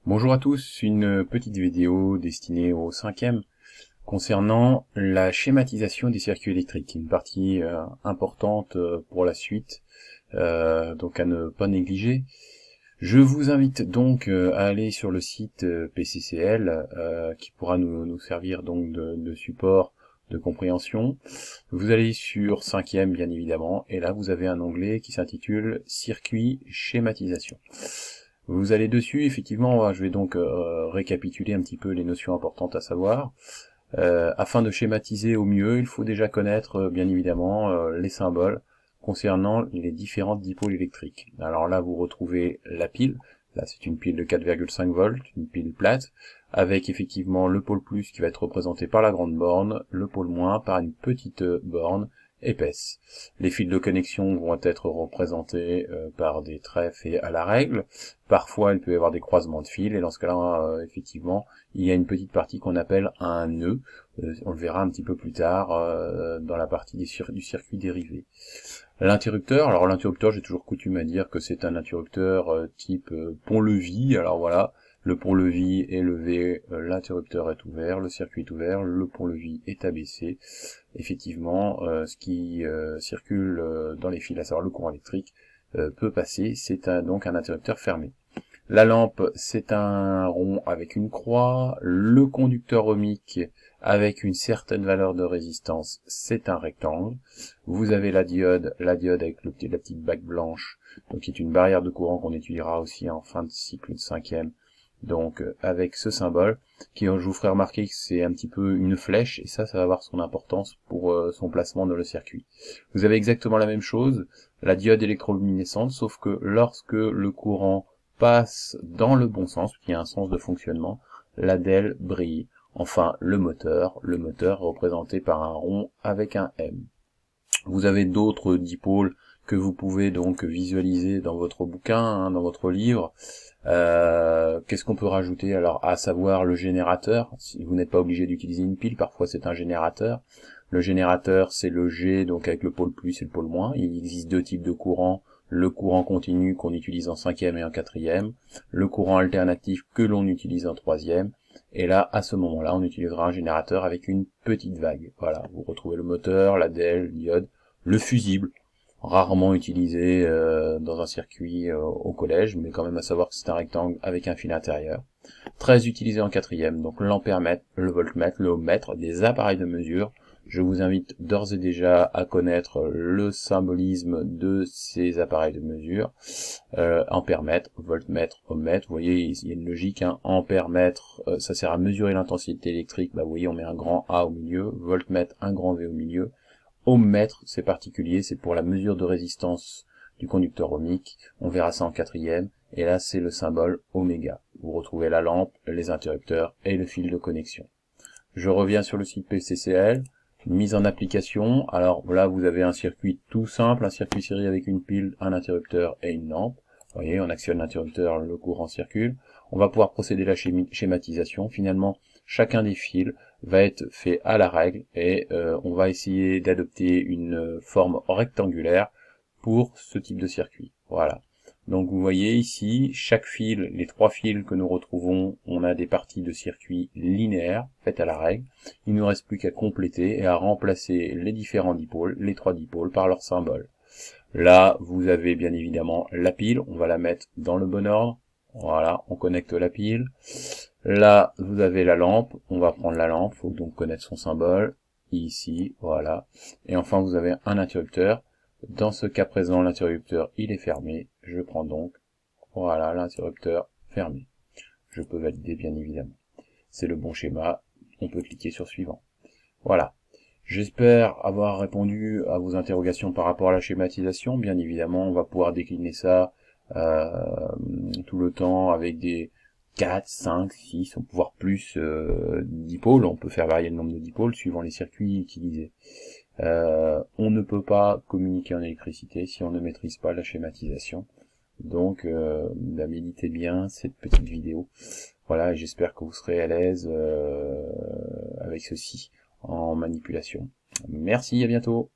Bonjour à tous, une petite vidéo destinée au cinquième concernant la schématisation des circuits électriques, une partie importante pour la suite, donc à ne pas négliger. Je vous invite donc à aller sur le site PCCL qui pourra nous servir donc de support de compréhension. Vous allez sur cinquième bien évidemment, et là vous avez un onglet qui s'intitule Circuit schématisation. Vous allez dessus, effectivement, je vais donc récapituler un petit peu les notions importantes à savoir. Afin de schématiser au mieux, il faut déjà connaître, bien évidemment, les symboles concernant les différentes dipôles électriques. Alors là, vous retrouvez la pile. Là, c'est une pile de 4,5 volts, une pile plate, avec effectivement le pôle plus qui va être représenté par la grande borne, le pôle moins par une petite borne épaisse. Les fils de connexion vont être représentés par des traits faits à la règle. Parfois, il peut y avoir des croisements de fils, et dans ce cas-là, effectivement, il y a une petite partie qu'on appelle un nœud. On le verra un petit peu plus tard dans la partie du circuit dérivé. L'interrupteur, alors l'interrupteur, j'ai toujours coutume à dire que c'est un interrupteur type pont-levis. Alors voilà, le pont-levis est levé, l'interrupteur est ouvert, le circuit est ouvert, le pont-levis est abaissé. Effectivement, ce qui circule dans les fils, à savoir le courant électrique, peut passer. C'est donc un interrupteur fermé. La lampe, c'est un rond avec une croix. Le conducteur ohmique, avec une certaine valeur de résistance, c'est un rectangle. Vous avez la diode avec la petite bague blanche, donc qui est une barrière de courant qu'on étudiera aussi en fin de cycle de cinquième. Donc avec ce symbole, qui je vous ferai remarquer que c'est un petit peu une flèche, et ça va avoir son importance pour son placement dans le circuit. Vous avez exactement la même chose, la diode électroluminescente, sauf que lorsque le courant passe dans le bon sens, qui a un sens de fonctionnement, la DEL brille. Enfin, le moteur représenté par un rond avec un M. Vous avez d'autres dipôles que vous pouvez donc visualiser dans votre bouquin, dans votre livre. Qu'est-ce qu'on peut rajouter? Alors, à savoir le générateur. Si vous n'êtes pas obligé d'utiliser une pile, parfois c'est un générateur. Le générateur, c'est le G, donc avec le pôle plus et le pôle moins. Il existe deux types de courant. Le courant continu qu'on utilise en cinquième et en quatrième. Le courant alternatif que l'on utilise en troisième. Et là, à ce moment-là, on utilisera un générateur avec une petite vague. Voilà, vous retrouvez le moteur, la DEL, l'iode, le fusible, rarement utilisé dans un circuit au collège, mais quand même à savoir que c'est un rectangle avec un fil intérieur. Très utilisé en quatrième, donc l'ampèremètre, le voltmètre, le ohmmètre, des appareils de mesure. Je vous invite d'ores et déjà à connaître le symbolisme de ces appareils de mesure. Ampèremètre, voltmètre, ohmmètre, vous voyez, il y a une logique, hein. Ampèremètre, ça sert à mesurer l'intensité électrique, bah vous voyez, on met un grand A au milieu, voltmètre, un grand V au milieu. Ohmmètre, c'est particulier, c'est pour la mesure de résistance du conducteur ohmique, on verra ça en quatrième, et là c'est le symbole oméga. Vous retrouvez la lampe, les interrupteurs et le fil de connexion. Je reviens sur le site PCCL, mise en application. Alors là vous avez un circuit tout simple, un circuit série avec une pile, un interrupteur et une lampe. Vous voyez, on actionne l'interrupteur, le courant circule. On va pouvoir procéder à la schématisation. Finalement, chacun des fils va être fait à la règle et on va essayer d'adopter une forme rectangulaire pour ce type de circuit. Voilà. Donc vous voyez ici, chaque fil, les trois fils que nous retrouvons, on a des parties de circuit linéaires faites à la règle. Il ne nous reste plus qu'à compléter et à remplacer les différents dipôles, les trois dipôles, par leur symbole. Là, vous avez bien évidemment la pile, on va la mettre dans le bon ordre. Voilà, on connecte la pile. Là, vous avez la lampe, on va prendre la lampe, il faut donc connaître son symbole. Ici, voilà. Et enfin, vous avez un interrupteur. Dans ce cas présent, l'interrupteur, il est fermé. Je prends donc, voilà, l'interrupteur fermé. Je peux valider, bien évidemment. C'est le bon schéma. On peut cliquer sur suivant. Voilà. J'espère avoir répondu à vos interrogations par rapport à la schématisation. Bien évidemment, on va pouvoir décliner ça tout le temps avec des 4, 5, 6, voire plus dipôles. On peut faire varier le nombre de dipôles suivant les circuits utilisés. On ne peut pas communiquer en électricité si on ne maîtrise pas la schématisation. Donc, méditez bien cette petite vidéo. Voilà, et j'espère que vous serez à l'aise avec ceci en manipulation. Merci, à bientôt.